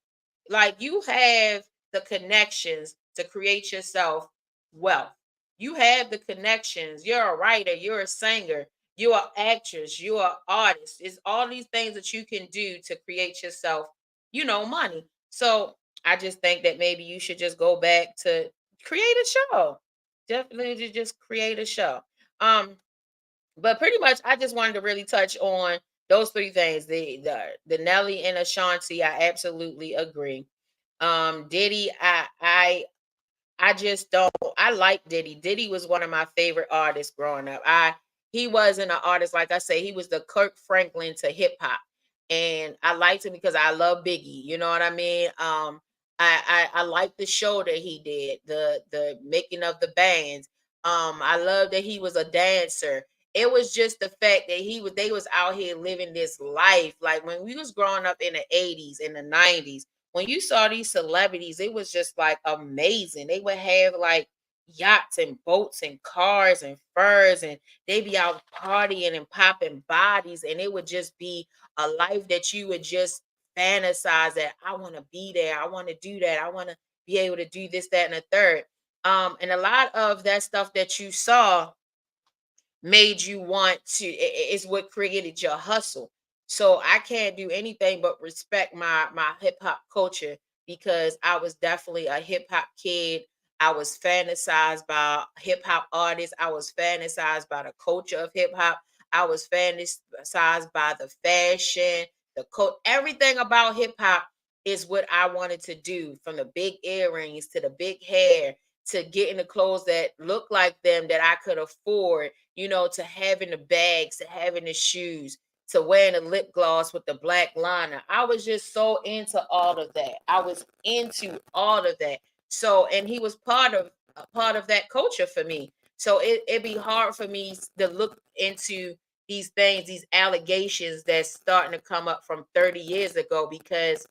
Like you have the connections to create yourself wealth. You have the connections. You're a writer, you're a singer, you're an actress, you're an artist. It's all these things that you can do to create yourself, money. So I just think that maybe you should just go back to create a show. Definitely just create a show. Um, but pretty much I just wanted to really touch on those three things. The Nelly and Ashanti, I absolutely agree. Diddy, I just don't. I like Diddy. Diddy was one of my favorite artists growing up. He wasn't an artist, like I say, he was the Kirk Franklin to hip hop, and I liked him because I love Biggie. You know what I mean? I like the show that he did, the making of the bands. I love that he was a dancer. It was just the fact that they was out here living this life. Like when we was growing up in the 80s and the 90s, when you saw these celebrities, it was just like amazing. They would have like yachts and boats and cars and furs, and they be out partying and popping bodies, and it would just be a life that you would just fantasize that I want to be there. I want to do that. I want to be able to do this, that, and the third. And a lot of that stuff that you saw made you want to is what created your hustle. So I can't do anything but respect my hip hop culture, because I was definitely a hip hop kid. I was fantasized by hip hop artists. I was fantasized by the culture of hip hop. I was fantasized by the fashion, the coat, everything about hip hop is what I wanted to do, from the big earrings to the big hair to getting the clothes that look like them that I could afford, to having the bags, to having the shoes, to wearing the lip gloss with the black liner. I was just so into all of that. I was into all of that. So, and he was part of that culture for me. So it'd be hard for me to look into these things, these allegations that's starting to come up from 30 years ago, because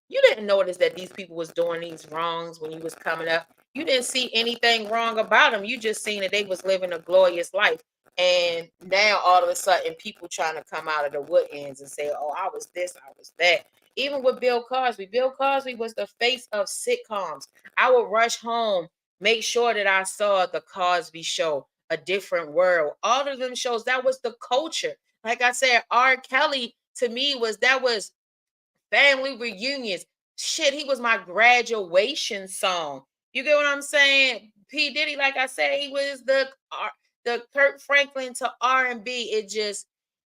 you didn't notice that these people was doing these wrongs when you was coming up. You didn't see anything wrong about them. You just seen that they was living a glorious life. And now all of a sudden, people trying to come out of the wood ends and say, "Oh, I was this, I was that." Even with Bill Cosby, Bill Cosby was the face of sitcoms. I would rush home, make sure that I saw the Cosby Show, A Different World, all of them shows. That was the culture. Like I said, R. Kelly to me was family reunions. Shit, he was my graduation song. You get what I'm saying? P. Diddy, like I said, he was the Kirk Franklin to R&B. It just,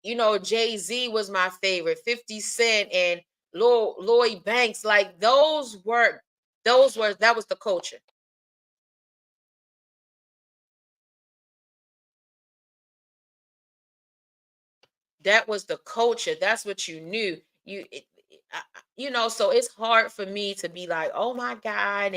Jay-Z was my favorite. 50 Cent and Lloyd Banks, like that was the culture. That was the culture. That's what you knew. So it's hard for me to be like, oh my God,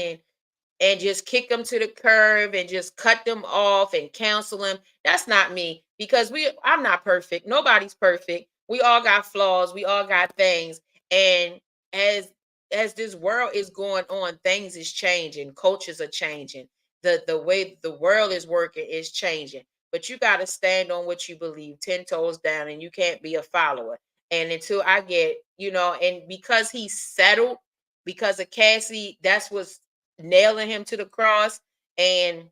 and just kick them to the curb and just cut them off and cancel them. That's not me, because I'm not perfect. Nobody's perfect. We all got flaws. We all got things. And as this world is going on, things is changing. Cultures are changing. The way the world is working is changing. But you got to stand on what you believe, 10 toes down, and you can't be a follower. And until I get, and because he settled, because of Cassie, that's what's nailing him to the cross, and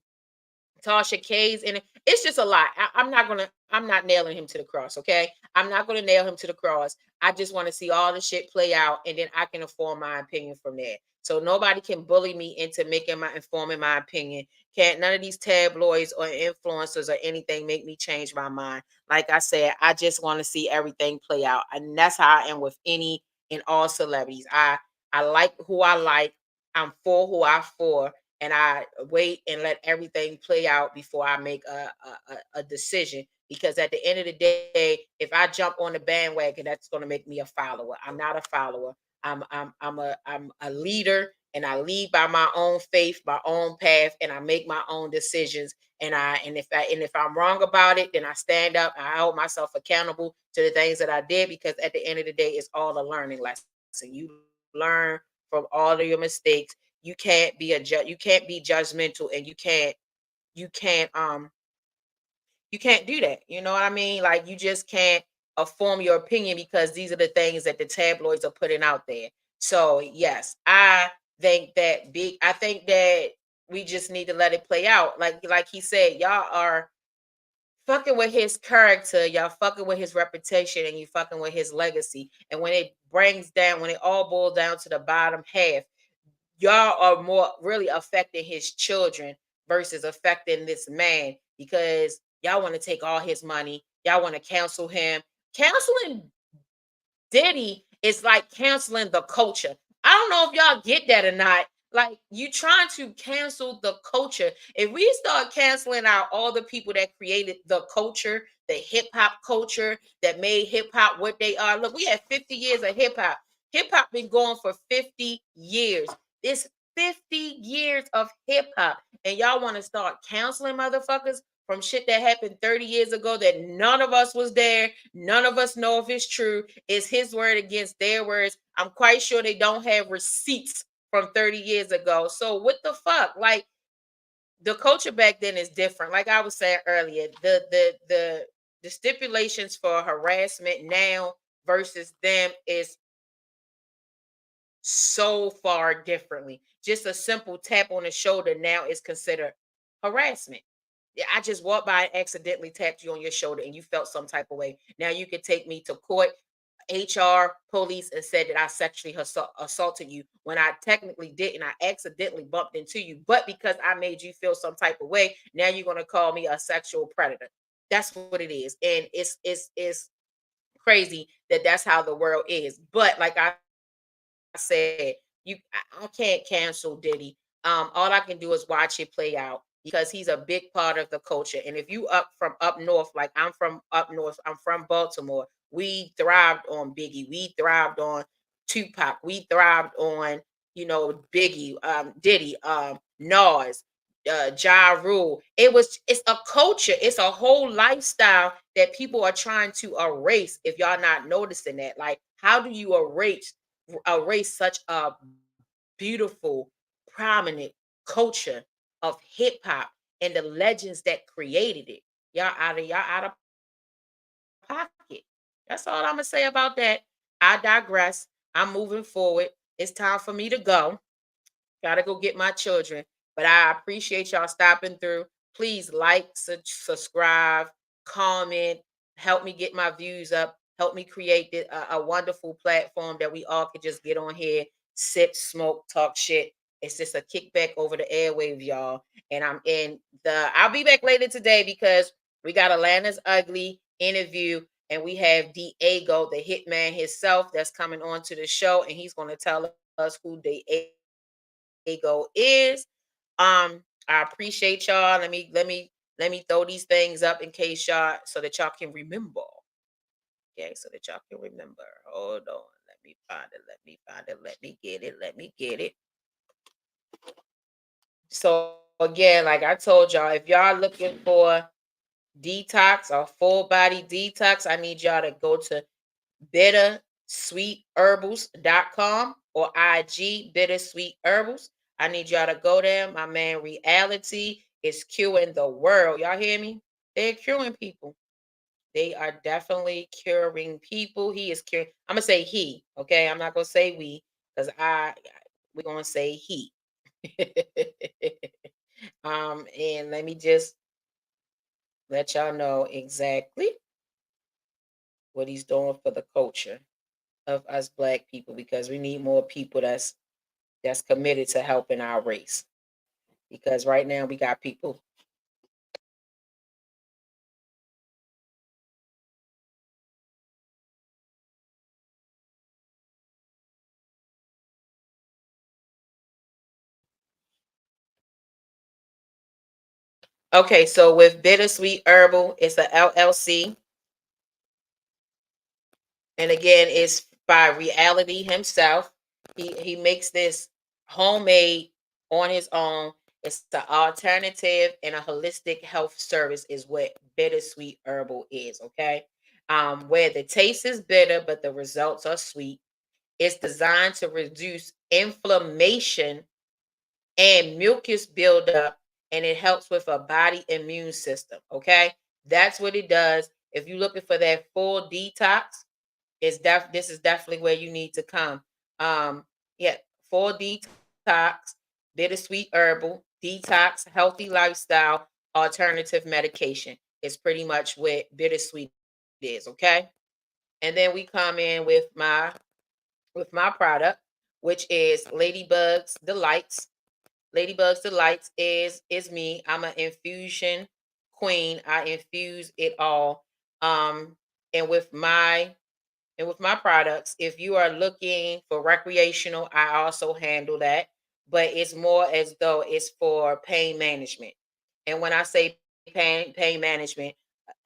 Tasha K's, and it's just a lot. I'm not nailing him to the cross. Okay, I'm not gonna nail him to the cross. I just want to see all the shit play out, and then I can inform my opinion from there. So nobody can bully me into informing my opinion. Can't none of these tabloids or influencers or anything make me change my mind. Like I said, I just want to see everything play out, and that's how I am with any and all celebrities. I like who I like. I'm for who I for, and I wait and let everything play out before I make a decision. Because at the end of the day, if I jump on the bandwagon, that's going to make me a follower. I'm not a follower. I'm a leader, and I lead by my own faith, my own path, and I make my own decisions. And if I'm wrong about it, then I stand up and I hold myself accountable to the things that I did, because at the end of the day, it's all a learning lesson. You learn from all of your mistakes. You can't be you can't be judgmental, and you can't you can't do that. You know what I mean? Like, you just can't form your opinion, because these are the things that the tabloids are putting out there. So yes, I think that we just need to let it play out. Like he said, y'all are fucking with his character, y'all fucking with his reputation, and you fucking with his legacy. And when it all boils down to the bottom half, y'all are more really affecting his children versus affecting this man, because y'all want to take all his money. Y'all want to cancel him. Canceling Diddy is like canceling the culture. I don't know if y'all get that or not. Like, you trying to cancel the culture. If we start canceling out all the people that created the culture, the hip hop culture that made hip hop what they are. Look, we had 50 years of hip hop. Hip hop been going for 50 years. This 50 years of hip hop. And y'all want to start counseling motherfuckers from shit that happened 30 years ago that none of us was there. None of us know if it's true. It's his word against their words. I'm quite sure they don't have receipts from 30 years ago. So what the fuck? Like, the culture back then is different. Like I was saying earlier, the stipulations for harassment now versus them is so far differently. Just a simple tap on the shoulder now is considered harassment. Yeah, I just walked by and accidentally tapped you on your shoulder and you felt some type of way. Now you can take me to court, HR, police, and said that I sexually assaulted you when I technically didn't. I accidentally bumped into you, but because I made you feel some type of way, now you're gonna call me a sexual predator. That's what it is, and it's crazy that that's how the world is. But like I said, I can't cancel Diddy. All I can do is watch it play out because he's a big part of the culture. And if you up from up north, like I'm from up north, I'm from Baltimore. We thrived on Biggie. We thrived on Tupac. We thrived on, Biggie, Diddy, Nas, Ja Rule. It's a culture. It's a whole lifestyle that people are trying to erase. If y'all not noticing that, like, how do you erase such a beautiful, prominent culture of hip hop and the legends that created it? Y'all out of pocket. That's all I'm gonna say about that. I digress. I'm moving forward. It's time for me to go. Gotta go get my children. But I appreciate y'all stopping through. Please like, subscribe, comment, help me get my views up, help me create a wonderful platform that we all could just get on here, sip, smoke, talk shit. It's just a kickback over the airwaves, y'all. And I'll be back later today because we got Atlanta's Ugly interview and we have Diego, the hitman himself, that's coming on to the show, and he's going to tell us who Diego is. I appreciate y'all. Let me throw these things up in case y'all, so that y'all can remember. Okay, so that y'all can remember. Hold on. Let me find it. Let me find it. Let me get it. Let me get it. So again, like I told y'all, if y'all looking for detox or full body detox, I need y'all to go to bittersweetherbals.com or IG Bittersweet Herbals. I need y'all to go there. My man Reality is curing the world. Y'all hear me? They're curing people. They are definitely curing people. He is curing. I'm gonna say he. Okay, I'm not gonna say we because we're gonna say he. And let me just let y'all know exactly what he's doing for the culture of us Black people, because we need more people that's committed to helping our race. Because right now we got people. Okay, so with Bittersweet Herbal, it's a LLC. And again, it's by Reality himself. He makes this homemade on his own. It's the alternative and a holistic health service is what Bittersweet Herbal is, okay? Where the taste is bitter, but the results are sweet. It's designed to reduce inflammation and mucus buildup, and it helps with a body immune system, okay? That's what it does. If you're looking for that full detox, this is definitely where you need to come. Yeah, full detox, Bittersweet Herbal, detox, healthy lifestyle, alternative medication. It's pretty much what Bittersweet is, okay? And then we come in with my product, which is Ladybug's Delights. Ladybug's Delights is me. I'm an infusion queen. I infuse it all. And with my products, if you are looking for recreational, I also handle that, but it's more as though it's for pain management. And when I say pain management,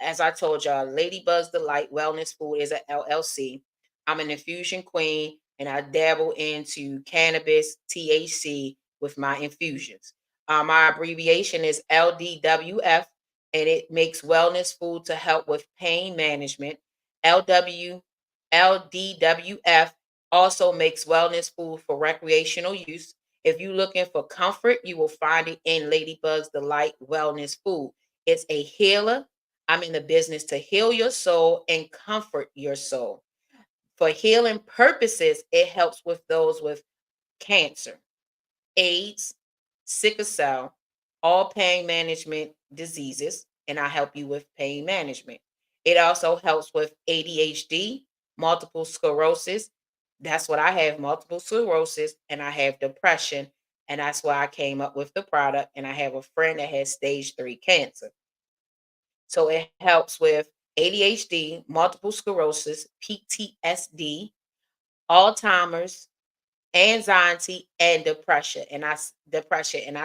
as I told y'all, Ladybug's Delight Wellness Food is an LLC. I'm an infusion queen and I dabble into cannabis, THC, with my infusions. My abbreviation is LDWF, and it makes wellness food to help with pain management. LW, LDWF also makes wellness food for recreational use. If you're looking for comfort, you will find it in Ladybug's Delight Wellness Food. It's a healer. I'm in the business to heal your soul and comfort your soul. For healing purposes, it helps with those with cancer, AIDS, sickle cell, all pain management diseases, and I help you with pain management. It also helps with ADHD, multiple sclerosis. That's what I have, multiple sclerosis, and I have depression. And that's why I came up with the product. And I have a friend that has stage 3 cancer. So it helps with ADHD, multiple sclerosis, PTSD, Alzheimer's, anxiety, and depression, and I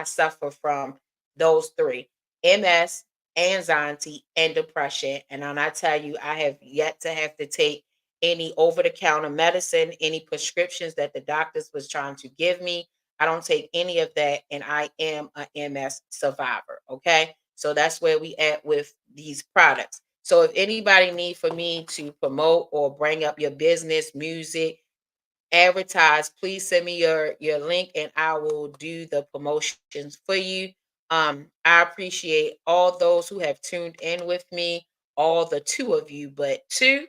suffer from those three: MS, anxiety, and depression. And when I tell you, I have yet to have to take any over-the-counter medicine, any prescriptions that the doctors was trying to give me. I don't take any of that, and I am a MS survivor. Okay, so that's where we at with these products. So if anybody need for me to promote or bring up your business, music, advertise, please send me your link and I will do the promotions for you. I appreciate all those who have tuned in with me, all the two of you, but two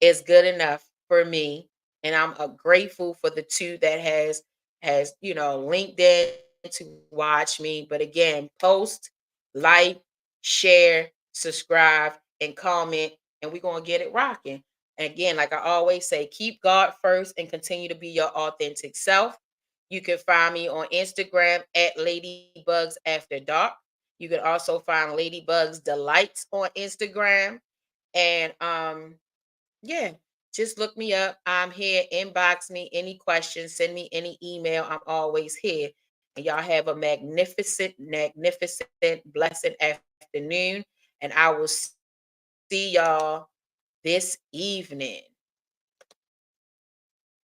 is good enough for me, and I'm grateful for the two that has linked in to watch me. But again, post, like, share, subscribe, and comment, and we're gonna get it rocking. And again, like I always say, keep God first and continue to be your authentic self. You can find me on Instagram at Ladybugs After Dark. You can also find Ladybugs Delights on Instagram. And yeah, just look me up. I'm here. Inbox me any questions. Send me any email. I'm always here. And y'all have a magnificent, blessed afternoon. And I will see y'all this evening.